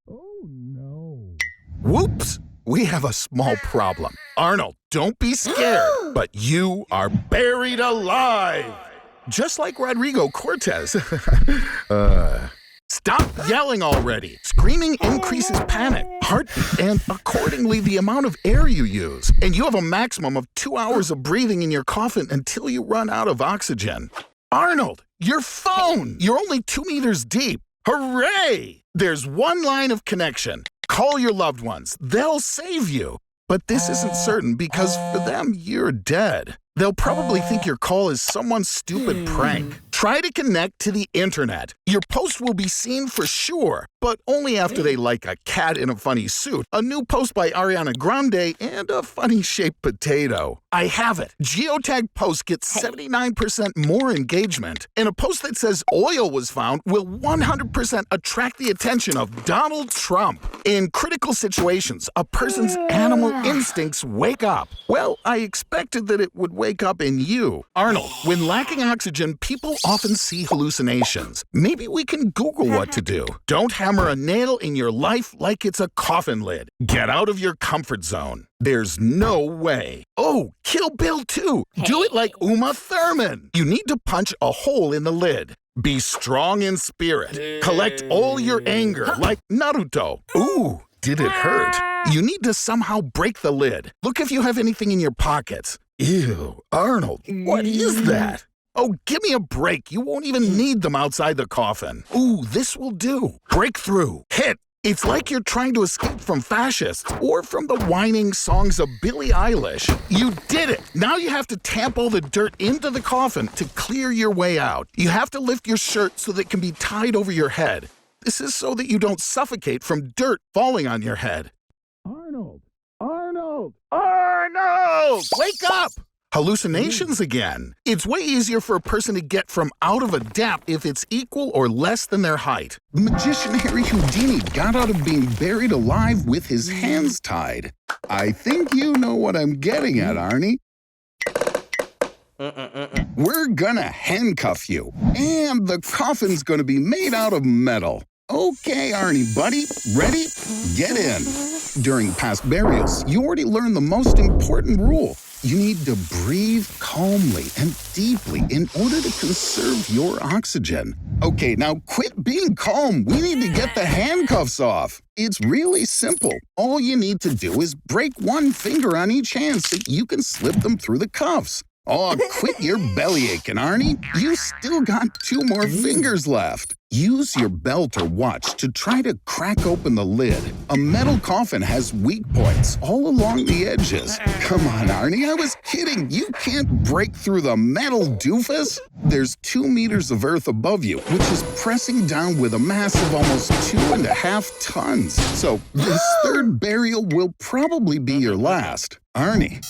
Oh no. Whoops! We have a small problem. Arnold, don't be scared, but you are buried alive! Just like Rodrigo Cortez. Stop yelling already! Screaming increases panic, heartbeat, and accordingly the amount of air you use. And you have a maximum of 2 hours of breathing in your coffin until you run out of oxygen. Arnold, your phone! You're only 2 meters deep. Hooray! There's one line of connection. Call your loved ones. They'll save you. But this isn't certain because for them, you're dead. They'll probably think your call is someone's stupid prank. Try to connect to the internet. Your post will be seen for sure, but only after they like a cat in a funny suit, a new post by Ariana Grande, and a funny-shaped potato. I have it. Geotag posts get 79% more engagement, and a post that says oil was found will 100% attract the attention of Donald Trump. In critical situations, a person's animal instincts wake up. Well, I expected that it would wake up in you. Arnold, when lacking oxygen, people often see hallucinations. Maybe we can Google what to do. Don't hammer a nail in your life like it's a coffin lid. Get out of your comfort zone. There's no way. Oh, Kill Bill 2. Do it like Uma Thurman. You need to punch a hole in the lid. Be strong in spirit. Collect all your anger like Naruto. Ooh, did it hurt? You need to somehow break the lid. Look if you have anything in your pockets. Ew, Arnold, what is that? Oh, give me a break. You won't even need them outside the coffin. Ooh, this will do. Break through. Hit. It's like you're trying to escape from fascists or from the whining songs of Billie Eilish. You did it. Now you have to tamp all the dirt into the coffin to clear your way out. You have to lift your shirt so that it can be tied over your head. This is so that you don't suffocate from dirt falling on your head. Arnold! Arnold! Arnold! Wake up! Hallucinations again. It's way easier for a person to get from out of a depth if it's equal or less than their height. The magician Harry Houdini got out of being buried alive with his hands tied. I think you know what I'm getting at, Arnie. We're gonna handcuff you, and the coffin's gonna be made out of metal. Okay, Arnie, buddy, ready? Get in. During past burials, you already learned the most important rule. You need to breathe calmly and deeply in order to conserve your oxygen. Okay, now quit being calm. We need to get the handcuffs off. It's really simple. All you need to do is break one finger on each hand so you can slip them through the cuffs. Oh, quit your belly aching, Arnie. You still got 2 more fingers left. Use your belt or watch to try to crack open the lid. A metal coffin has weak points all along the edges. Come on, Arnie, I was kidding. You can't break through the metal, doofus. There's 2 meters of earth above you, which is pressing down with a mass of almost 2.5 tons. So this third burial will probably be your last. Arnie,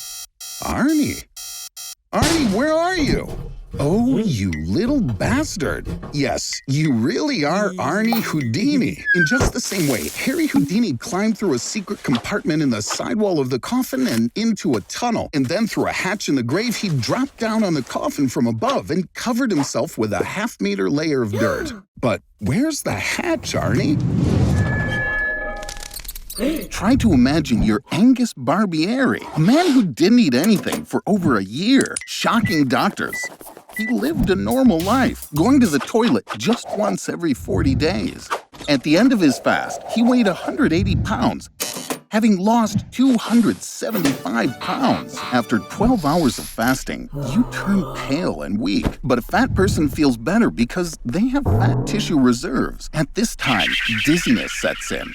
where are you? Oh, you little bastard. Yes, you really are Arnie Houdini. In just the same way, Harry Houdini climbed through a secret compartment in the sidewall of the coffin and into a tunnel. And then through a hatch in the grave, he dropped down on the coffin from above and covered himself with a half-meter layer of dirt. But where's the hatch, Arnie? Try to imagine you're Angus Barbieri, a man who didn't eat anything for over a year. Shocking doctors. He lived a normal life, going to the toilet just once every 40 days. At the end of his fast, he weighed 180 pounds, having lost 275 pounds. After 12 hours of fasting, you turn pale and weak. But a fat person feels better because they have fat tissue reserves. At this time, dizziness sets in.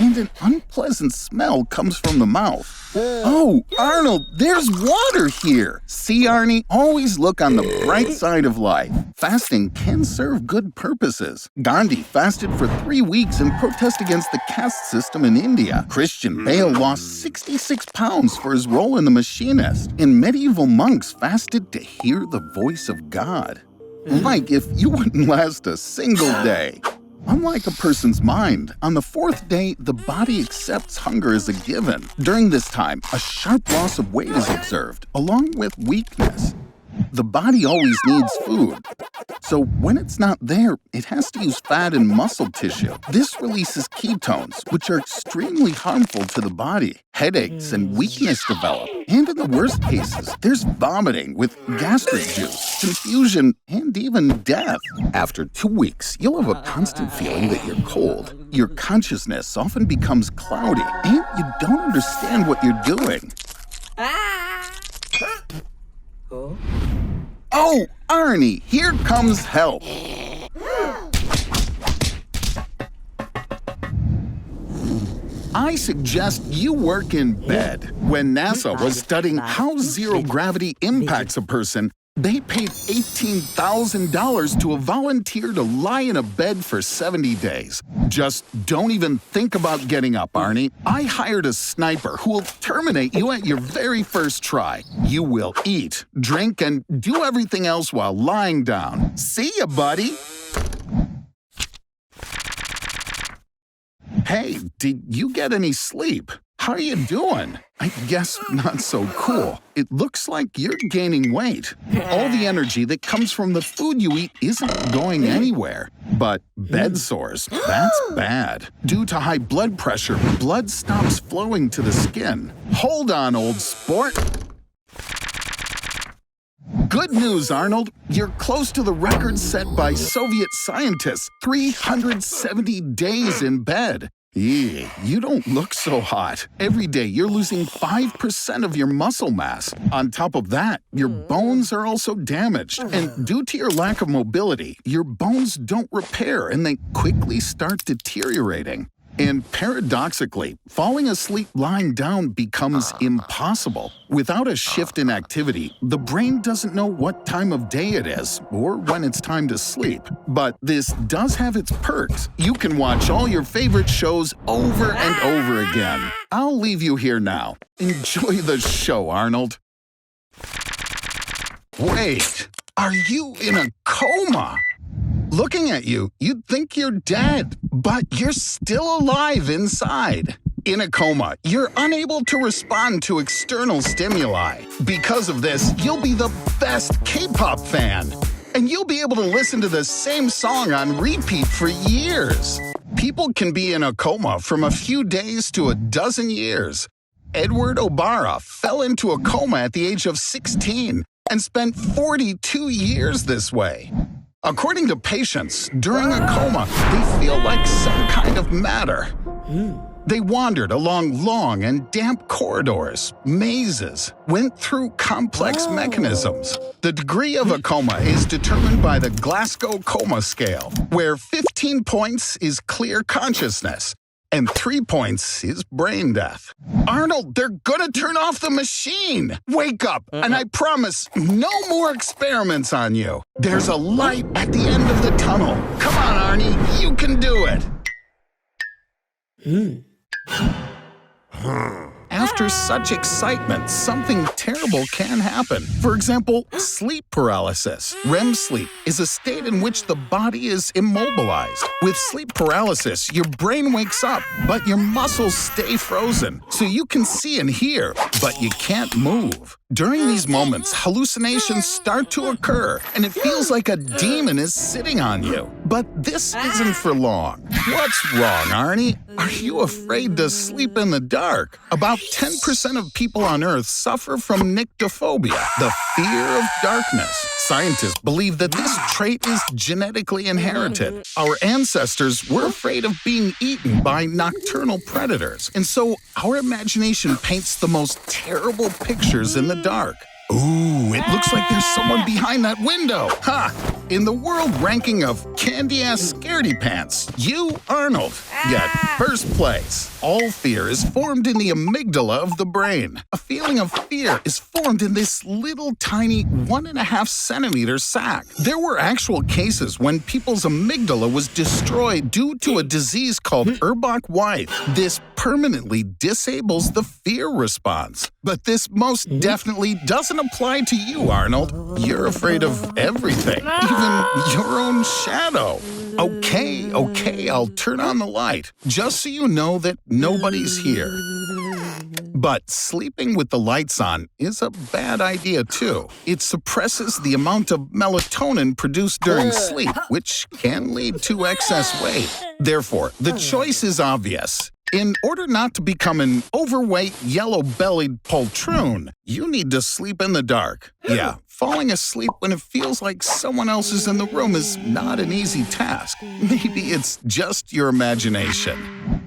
And an unpleasant smell comes from the mouth. Oh, Arnold, there's water here! See, Arnie, always look on the bright side of life. Fasting can serve good purposes. Gandhi fasted for 3 weeks in protest against the caste system in India. Christian Bale lost 66 pounds for his role in The Machinist. And medieval monks fasted to hear the voice of God. Like if you wouldn't last a single day. Unlike a person's mind, on the 4th day, the body accepts hunger as a given. During this time, a sharp loss of weight is observed, along with weakness. The body always needs food. So when it's not there, it has to use fat and muscle tissue. This releases ketones, which are extremely harmful to the body. Headaches and weakness develop. And in the worst cases, there's vomiting with gastric juice, confusion, and even death. After 2 weeks, you'll have a constant feeling that you're cold. Your consciousness often becomes cloudy, and you don't understand what you're doing. Oh, Arnie, here comes help. I suggest you work in bed. When NASA was studying how zero gravity impacts a person, they paid $18,000 to a volunteer to lie in a bed for 70 days. Just don't even think about getting up, Arnie. I hired a sniper who will terminate you at your very first try. You will eat, drink, and do everything else while lying down. See ya, buddy. Hey, did you get any sleep? How are you doing? I guess not so cool. It looks like you're gaining weight. All the energy that comes from the food you eat isn't going anywhere. But bed sores, that's bad. Due to high blood pressure, blood stops flowing to the skin. Hold on, old sport. Good news, Arnold. You're close to the record set by Soviet scientists, 370 days in bed. You don't look so hot. Every day, you're losing 5% of your muscle mass. On top of that, your bones are also damaged. And due to your lack of mobility, your bones don't repair and they quickly start deteriorating. And paradoxically, falling asleep lying down becomes impossible. Without a shift in activity, the brain doesn't know what time of day it is or when it's time to sleep. But this does have its perks. You can watch all your favorite shows over and over again. I'll leave you here now. Enjoy the show, Arnold. Wait, are you in a coma? Looking at you, you'd think you're dead, but you're still alive inside. In a coma, you're unable to respond to external stimuli. Because of this, you'll be the best K-pop fan. And you'll be able to listen to the same song on repeat for years. People can be in a coma from a few days to a dozen years. Edward Obara fell into a coma at the age of 16 and spent 42 years this way. According to patients, during a coma, they feel like some kind of matter. They wandered along long and damp corridors, mazes, went through complex mechanisms. The degree of a coma is determined by the Glasgow Coma Scale, where 15 points is clear consciousness and 3 points is brain death. Arnold, they're gonna turn off the machine! Wake up, and I promise, no more experiments on you. There's a light at the end of the tunnel. Come on, Arnie, you can do it. After such excitement, something terrible can happen. For example, sleep paralysis. REM sleep is a state in which the body is immobilized. With sleep paralysis, your brain wakes up, but your muscles stay frozen. So you can see and hear, but you can't move. During these moments, hallucinations start to occur, and it feels like a demon is sitting on you. But this isn't for long. What's wrong, Arnie? Are you afraid to sleep in the dark? About 10% of people on Earth suffer from nyctophobia, the fear of darkness. Scientists believe that this trait is genetically inherited. Our ancestors were afraid of being eaten by nocturnal predators, and so our imagination paints the most terrible pictures in the dark. Ooh, it looks like there's someone behind that window. Ha! In the world ranking of candy-ass scaredy pants, you, Arnold, get first place. All fear is formed in the amygdala of the brain. A feeling of fear is formed in this little tiny 1.5 centimeter sac. There were actual cases when people's amygdala was destroyed due to a disease called Urbach-White. This permanently disables the fear response. But this most definitely doesn't apply to you, Arnold. You're afraid of everything, even your own shadow. Okay, I'll turn on the light, just so you know that nobody's here. But sleeping with the lights on is a bad idea too. It suppresses the amount of melatonin produced during sleep, which can lead to excess weight. Therefore, the choice is obvious. In order not to become an overweight, yellow-bellied poltroon, you need to sleep in the dark. Yeah, falling asleep when it feels like someone else is in the room is not an easy task. Maybe it's just your imagination.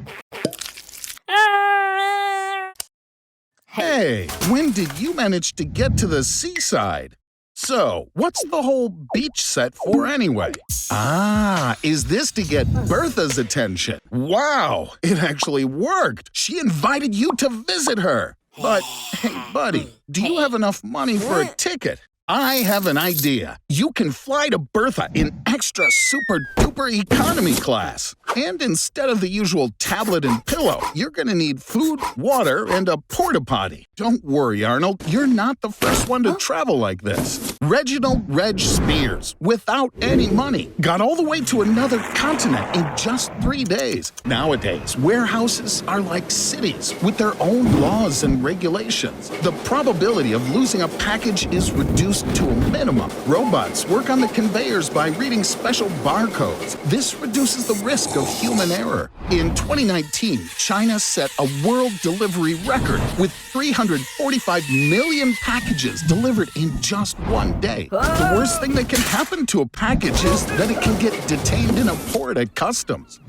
Hey, when did you manage to get to the seaside? So, what's the whole beach set for anyway? Ah, is this to get Bertha's attention? Wow, it actually worked. She invited you to visit her. But, hey, buddy, do you have enough money for a ticket? I have an idea. You can fly to Bertha in extra super-duper economy class. And instead of the usual tablet and pillow, you're gonna need food, water, and a porta potty. Don't worry, Arnold, you're not the first one to travel like this. Reginald Reg Spears, without any money, got all the way to another continent in just 3 days. Nowadays, warehouses are like cities with their own laws and regulations. The probability of losing a package is reduced to a minimum. Robots work on the conveyors by reading special barcodes. This reduces the risk of human error. In 2019, China set a world delivery record with 345 million packages delivered in just 1 day. The worst thing that can happen to a package is that it can get detained in a port at customs.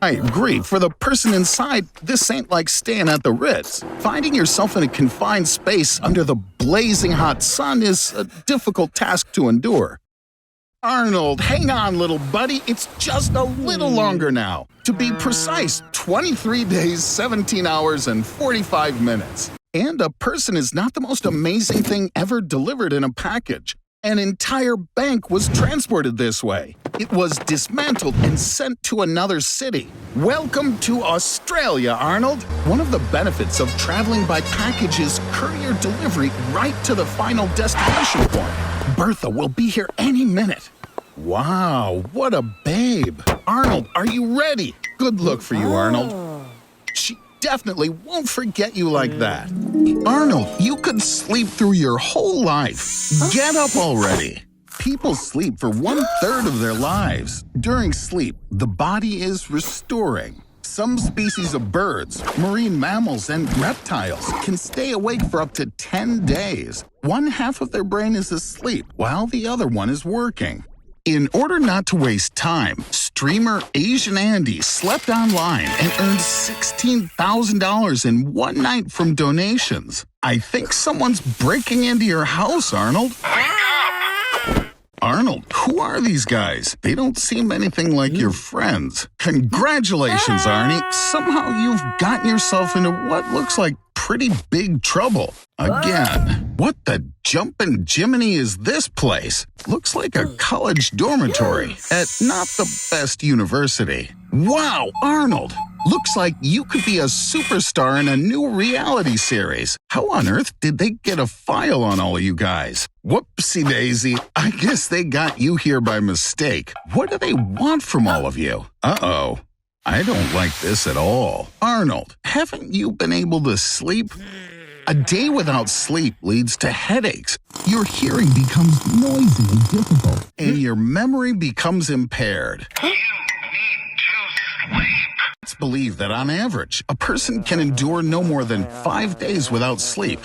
I agree. For the person inside, this ain't like staying at the Ritz. Finding yourself in a confined space under the blazing hot sun is a difficult task to endure. Arnold, hang on, little buddy. It's just a little longer now. To be precise, 23 days, 17 hours, and 45 minutes. And a person is not the most amazing thing ever delivered in a package. An entire bank was transported this way. It was dismantled and sent to another city. Welcome to Australia, Arnold. One of the benefits of traveling by package is courier delivery right to the final destination point. Bertha will be here any minute. Wow, what a babe. Arnold, are you ready? Good look for you, Arnold. She definitely won't forget you like that. Arnold, you could sleep through your whole life. Get up already. People sleep for 1/3 of their lives. During sleep, the body is restoring. Some species of birds, marine mammals, and reptiles can stay awake for up to 10 days. One half of their brain is asleep, while the other one is working. In order not to waste time, streamer Asian Andy slept online and earned $16,000 in 1 night from donations. I think someone's breaking into your house, Arnold. Arnold, who are these guys? They don't seem anything like your friends. Congratulations, Arnie. Somehow you've gotten yourself into what looks like pretty big trouble. Again, what the jumpin' Jiminy is this place? Looks like a college dormitory at not the best university. Wow, Arnold! Looks like you could be a superstar in a new reality series. How on earth did they get a file on all of you guys? Whoopsie-daisy, I guess they got you here by mistake. What do they want from all of you? Uh-oh. I don't like this at all. Arnold, haven't you been able to sleep? A day without sleep leads to headaches. Your hearing becomes noisy and difficult, and your memory becomes impaired. It's believed that on average, a person can endure no more than 5 days without sleep.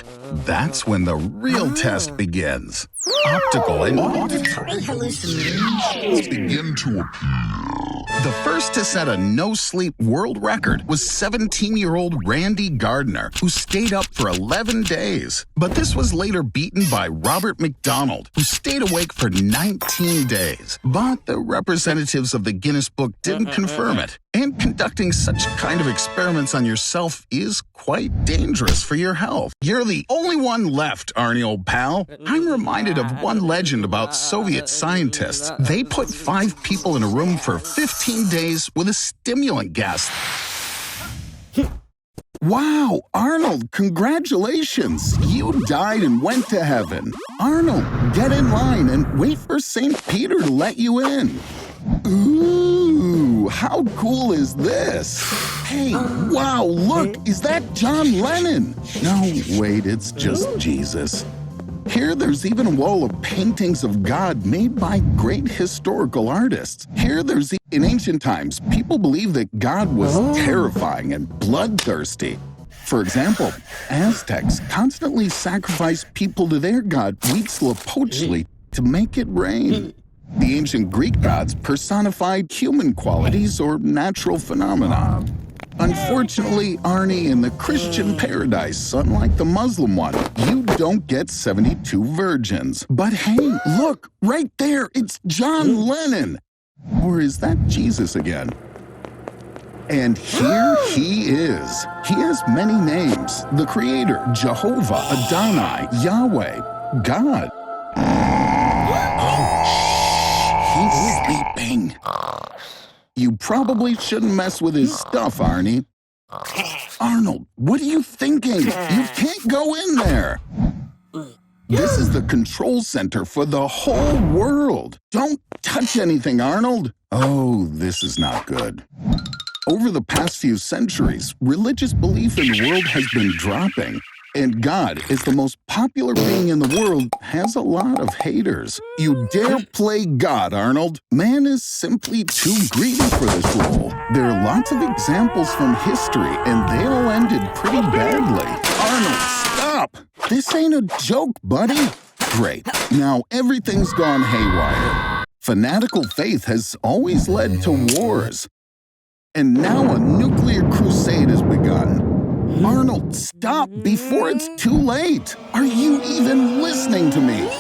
That's when the real test begins. Optical and auditory hallucinations begin to appear. The first to set a no-sleep world record was 17-year-old Randy Gardner, who stayed up for 11 days. But this was later beaten by Robert McDonald, who stayed awake for 19 days. But the representatives of the Guinness Book didn't confirm it. And conducting such kind of experiments on yourself is quite dangerous for your health. You're the only one left, Arnie, old pal. I'm reminded of one legend about Soviet scientists. They put 5 people in a room for 15 days with a stimulant gas. Wow, Arnold, congratulations. You died and went to heaven. Arnold, get in line and wait for St. Peter to let you in. Ooh, how cool is this? Hey, wow, look, is that John Lennon? No, wait, it's just Jesus. Here, there's even a wall of paintings of God made by great historical artists. In ancient times, people believed that God was terrifying and bloodthirsty. For example, Aztecs constantly sacrificed people to their god Huitzilopochtli to make it rain. The ancient Greek gods personified human qualities or natural phenomena. Unfortunately, Arnie, in the Christian paradise, unlike the Muslim one, you don't get 72 virgins. But hey, look, right there, it's John Lennon. Or is that Jesus again? And here he is. He has many names. The Creator, Jehovah, Adonai, Yahweh, God. Oh, shh, he's sleeping. You probably shouldn't mess with his stuff, Arnie. Arnold, what are you thinking? You can't go in there. This is the control center for the whole world. Don't touch anything, Arnold. Oh, this is not good. Over the past few centuries, religious belief in the world has been dropping. And God is the most popular being in the world, has a lot of haters. You dare play God, Arnold? Man is simply too greedy for this role. There are lots of examples from history, and they all ended pretty badly. Arnold, stop! This ain't a joke, buddy. Great. Now everything's gone haywire. Fanatical faith has always led to wars. And now a nuclear crusade has begun. Arnold, stop before it's too late. Are you even listening to me?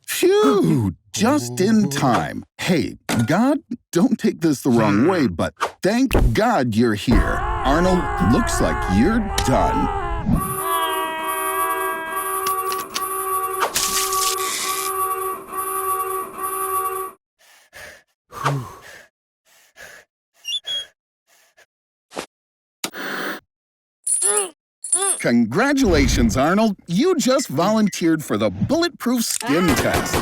Phew, just in time. Hey, God, don't take this the wrong way, but thank God you're here. Arnold, looks like you're done. Congratulations, Arnold. You just volunteered for the Bulletproof skin test.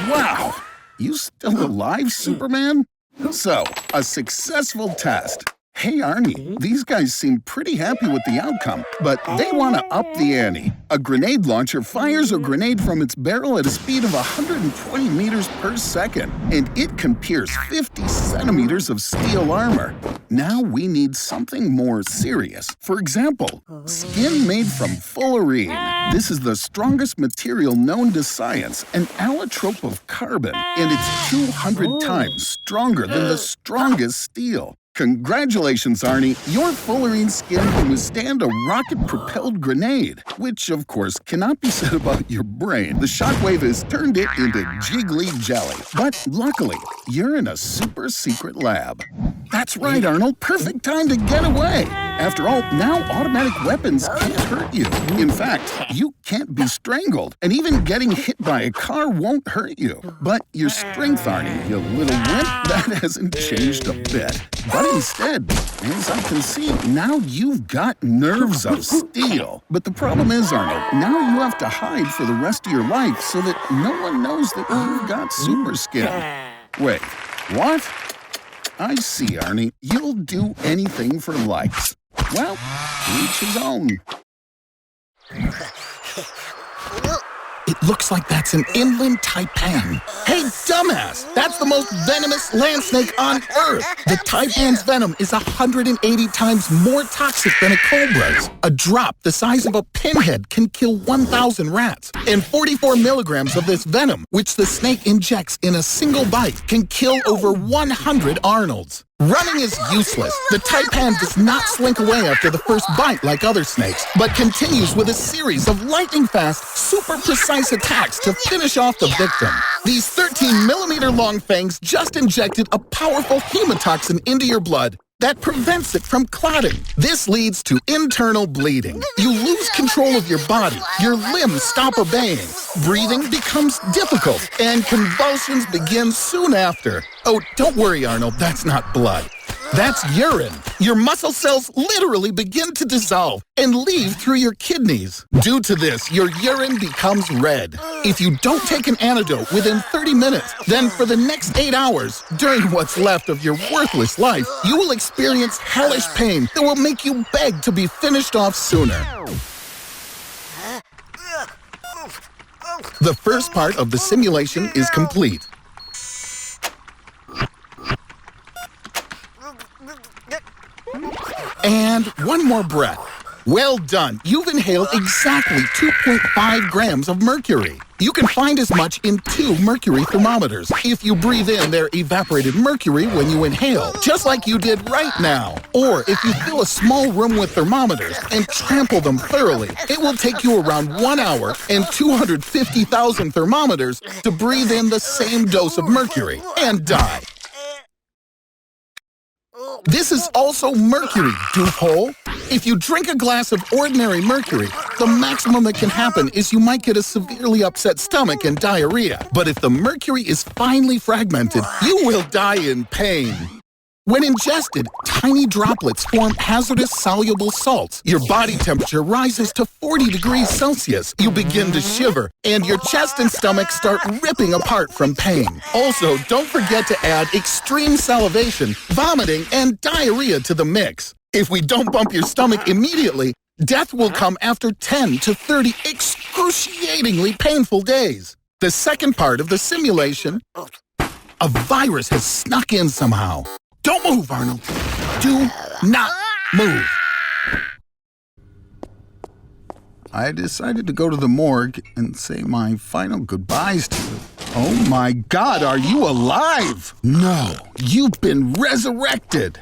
Wow! You still alive, Superman? So, a successful test. Hey, Arnie, these guys seem pretty happy with the outcome, but they want to up the ante. A grenade launcher fires a grenade from its barrel at a speed of 120 meters per second, and it can pierce 50 centimeters of steel armor. Now we need something more serious. For example, skin made from fullerene. This is the strongest material known to science, an allotrope of carbon, and it's 200 times stronger than the strongest steel. Congratulations, Arnie. Your fullerene skin can withstand a rocket-propelled grenade, which, of course, cannot be said about your brain. The shockwave has turned it into jiggly jelly. But luckily, you're in a super-secret lab. That's right, Arnold. Perfect time to get away. After all, now automatic weapons can't hurt you. In fact, you can't be strangled. And even getting hit by a car won't hurt you. But your strength, Arnie, you little wimp, that hasn't changed a bit. But instead, as I can see, now you've got nerves of steel. But the problem is, Arnold, now you have to hide for the rest of your life so that no one knows that you've got super skin. Wait, what? I see, Arnie. You'll do anything for likes. Well, each his own. It looks like that's an inland taipan. Hey, dumbass! That's the most venomous land snake on Earth! The taipan's venom is 180 times more toxic than a cobra's. A drop the size of a pinhead can kill 1,000 rats. And 44 milligrams of this venom, which the snake injects in a single bite, can kill over 100 Arnolds. Running is useless. The taipan does not slink away after the first bite like other snakes, but continues with a series of lightning-fast, super-precise attacks to finish off the victim. These 13-millimeter long fangs just injected a powerful hemotoxin into your blood that prevents it from clotting. This leads to internal bleeding. You lose control of your body. Your limbs stop obeying. Breathing becomes difficult, and convulsions begin soon after. Oh, don't worry, Arnold, that's not blood. That's urine. Your muscle cells literally begin to dissolve and leave through your kidneys. Due to this, your urine becomes red. If you don't take an antidote within 30 minutes, then for the next 8 hours, during what's left of your worthless life, you will experience hellish pain that will make you beg to be finished off sooner. The first part of the simulation is complete. And one more breath. Well done. You've inhaled exactly 2.5 grams of mercury. You can find as much in 2 mercury thermometers. If you breathe in their evaporated mercury when you inhale, just like you did right now. Or if you fill a small room with thermometers and trample them thoroughly, it will take you around 1 hour and 250,000 thermometers to breathe in the same dose of mercury and die. This is also mercury, doophole. If you drink a glass of ordinary mercury, the maximum that can happen is you might get a severely upset stomach and diarrhea. But if the mercury is finely fragmented, you will die in pain. When ingested, tiny droplets form hazardous soluble salts. Your body temperature rises to 40 degrees Celsius. You begin to shiver, and your chest and stomach start ripping apart from pain. Also, don't forget to add extreme salivation, vomiting, and diarrhea to the mix. If we don't bump your stomach immediately, death will come after 10 to 30 excruciatingly painful days. The second part of the simulation, a virus has snuck in somehow. Don't move, Arnold. Do not move. I decided to go to the morgue and say my final goodbyes to you. Oh my God, are you alive? No, you've been resurrected.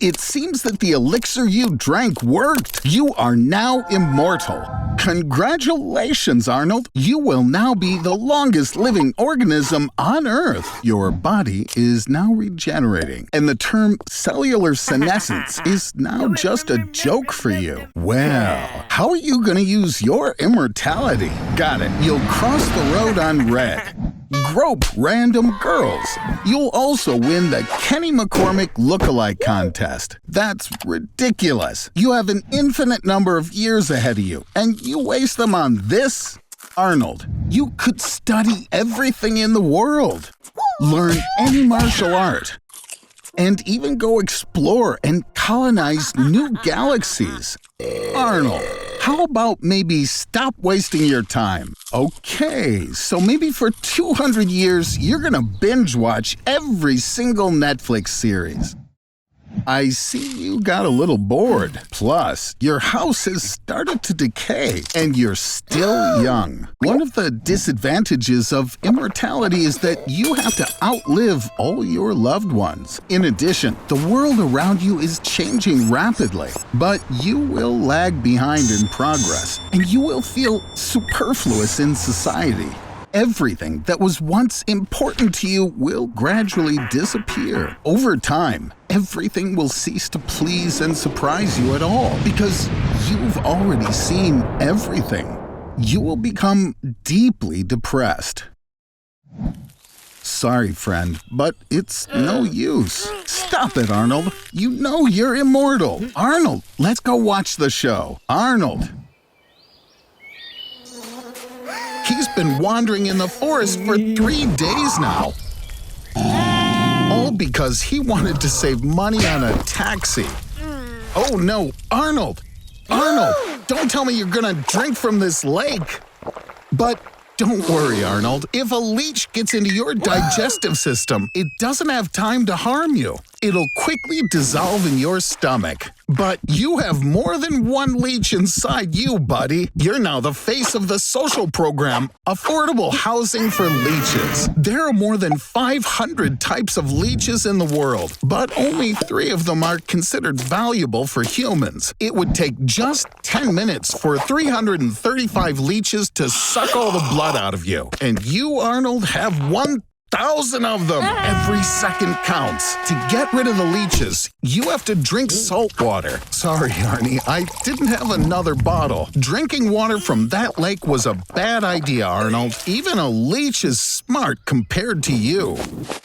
It seems that the elixir you drank worked. You are now immortal. Congratulations, Arnold. You will now be the longest living organism on Earth. Your body is now regenerating, and the term cellular senescence is now just a joke for you. Well, how are you going to use your immortality? Got it. You'll cross the road on red. Grope random girls. You'll also win the Kenny McCormick lookalike contest. That's ridiculous. You have an infinite number of years ahead of you, and you waste them on this? Arnold, you could study everything in the world, learn any martial art, and even go explore and colonize new galaxies. Arnold, how about maybe stop wasting your time? Okay, so maybe for 200 years, you're gonna binge watch every single Netflix series. I see you got a little bored. Plus, your house has started to decay, and you're still young. One of the disadvantages of immortality is that you have to outlive all your loved ones. In addition, the world around you is changing rapidly, but you will lag behind in progress, and you will feel superfluous in society. Everything that was once important to you will gradually disappear. Over time, everything will cease to please and surprise you at all because you've already seen everything. You will become deeply depressed. Sorry, friend, but it's no use. Stop it, Arnold. You know you're immortal. Arnold, let's go watch the show. Arnold. He's been wandering in the forest for 3 days now. All because he wanted to save money on a taxi. Oh no, Arnold! Arnold, don't tell me you're gonna drink from this lake. But don't worry, Arnold. If a leech gets into your digestive system, it doesn't have time to harm you. It'll quickly dissolve in your stomach. But you have more than one leech inside you, buddy. You're now the face of the social program, Affordable Housing for Leeches. There are more than 500 types of leeches in the world, but only 3 of them are considered valuable for humans. It would take just 10 minutes for 335 leeches to suck all the blood out of you. And you, Arnold, have 1 1,000 of them. Every second counts. To get rid of the leeches, you have to drink salt water. Sorry, Arnie, I didn't have another bottle. Drinking water from that lake was a bad idea, Arnold. Even a leech is smart compared to you.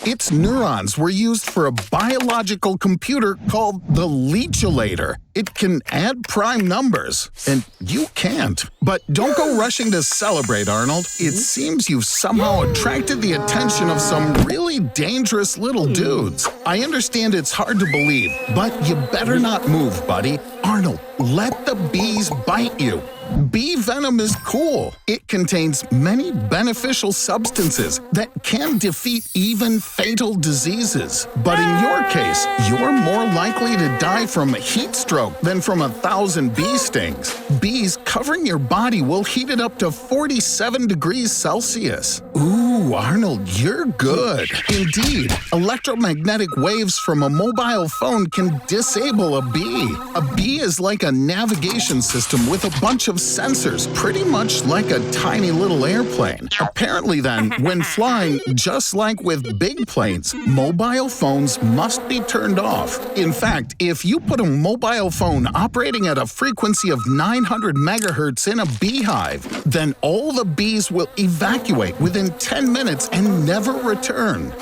Its neurons were used for a biological computer called the leechulator. It can add prime numbers, and you can't. But don't go rushing to celebrate, Arnold. It seems you've somehow attracted the attention of some really dangerous little dudes. I understand it's hard to believe, but you better not move, buddy. Arnold, let the bees bite you. Bee venom is cool. It contains many beneficial substances that can defeat even fatal diseases. But in your case, you're more likely to die from a heat stroke than from 1,000 bee stings. Bees covering your body will heat it up to 47 degrees Celsius. Ooh, Arnold, you're good. Indeed, electromagnetic waves from a mobile phone can disable a bee. A bee is like a navigation system with a bunch of sensors, pretty much like a tiny little airplane. Apparently then, when flying, just like with big planes, mobile phones must be turned off. In fact, if you put a mobile phone operating at a frequency of 900 megahertz in a beehive, then all the bees will evacuate within 10 minutes and never return.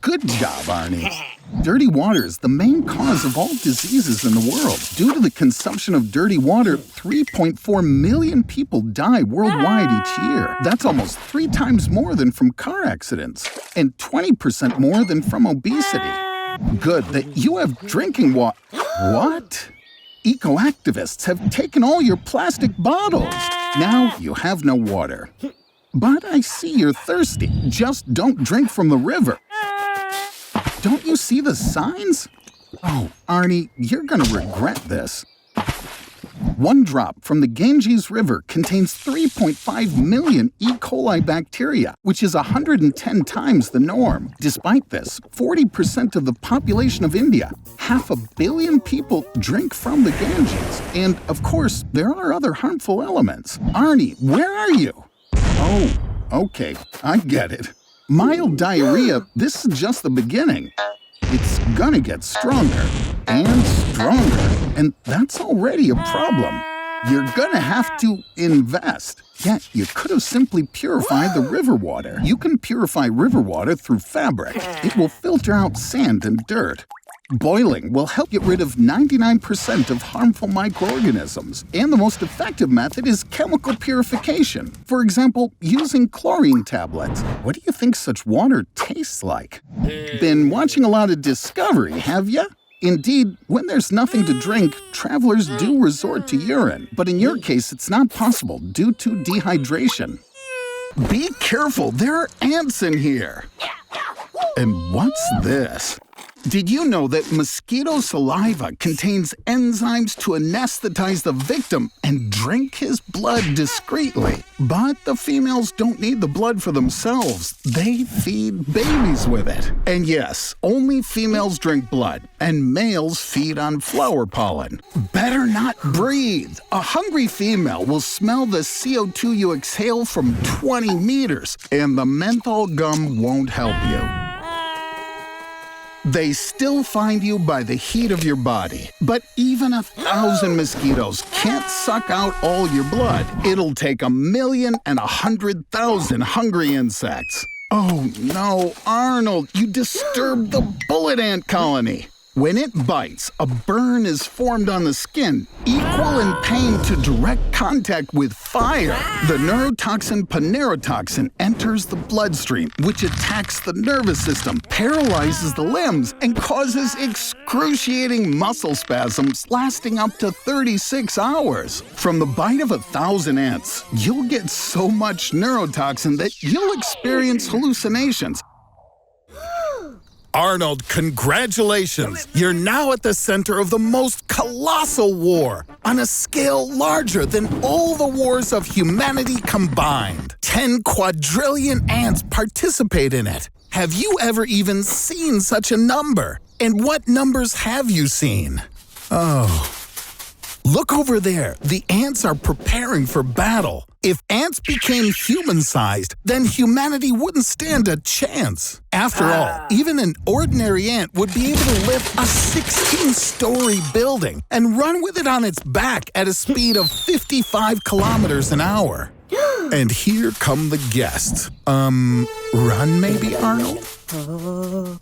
Good job, Arnie. Dirty water is the main cause of all diseases in the world. Due to the consumption of dirty water, 3.4 million people die worldwide each year. That's almost 3 times more than from car accidents, and 20% more than from obesity. Good that you have drinking water. What? Eco-activists have taken all your plastic bottles. Now you have no water. But I see you're thirsty. Just don't drink from the river. Don't you see the signs? Oh, Arnie, you're gonna regret this. 1 drop from the Ganges River contains 3.5 million E. coli bacteria, which is 110 times the norm. Despite this, 40% of the population of India, 500 million people, drink from the Ganges. And, of course, there are other harmful elements. Arnie, where are you? Oh, okay, I get it. Mild diarrhea, this is just the beginning. It's gonna get stronger and stronger, and that's already a problem. You're gonna have to invest. Yeah, you could have simply purified the river water. You can purify river water through fabric. It will filter out sand and dirt. Boiling will help get rid of 99% of harmful microorganisms. And the most effective method is chemical purification. For example, using chlorine tablets. What do you think such water tastes like? Been watching a lot of Discovery, have ya? Indeed, when there's nothing to drink, travelers do resort to urine. But in your case, it's not possible due to dehydration. Be careful, there are ants in here. And what's this? Did you know that mosquito saliva contains enzymes to anesthetize the victim and drink his blood discreetly? But the females don't need the blood for themselves. They feed babies with it. And yes, only females drink blood, and males feed on flower pollen. Better not breathe. A hungry female will smell the CO2 you exhale from 20 meters, and the menthol gum won't help you. They still find you by the heat of your body. But even 1,000 mosquitoes can't suck out all your blood. It'll take 1,100,000 hungry insects. Oh no, Arnold, you disturbed the bullet ant colony. When it bites, a burn is formed on the skin, equal in pain to direct contact with fire. The neurotoxin panerotoxin enters the bloodstream, which attacks the nervous system, paralyzes the limbs, and causes excruciating muscle spasms lasting up to 36 hours. From the bite of 1,000 ants, you'll get so much neurotoxin that you'll experience hallucinations. Arnold, congratulations! You're now at the center of the most colossal war, on a scale larger than all the wars of humanity combined. 10 quadrillion ants participate in it. Have you ever even seen such a number? And what numbers have you seen? Oh. Look over there. The ants are preparing for battle. If ants became human-sized, then humanity wouldn't stand a chance. After all, even an ordinary ant would be able to lift a 16-story building and run with it on its back at a speed of 55 kilometers an hour. And here come the guests. Run maybe, Arnold?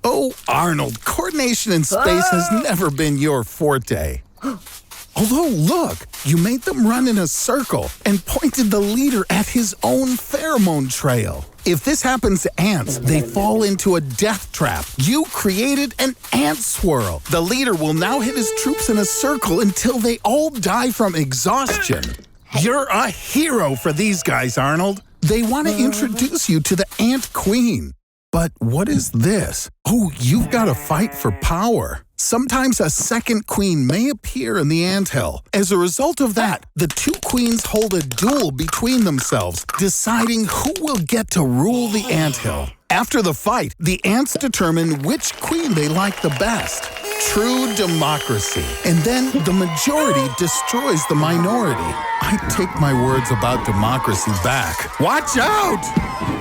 Oh, Arnold, coordination in space has never been your forte. Although, look, you made them run in a circle and pointed the leader at his own pheromone trail. If this happens to ants, they fall into a death trap. You created an ant swirl. The leader will now hit his troops in a circle until they all die from exhaustion. You're a hero for these guys, Arnold. They want to introduce you to the Ant Queen. But what is this? Oh, you've got to fight for power. Sometimes a second queen may appear in the anthill. As a result of that, the two queens hold a duel between themselves, deciding who will get to rule the anthill. After the fight, the ants determine which queen they like the best. True democracy. And then the majority destroys the minority. I take my words about democracy back. Watch out!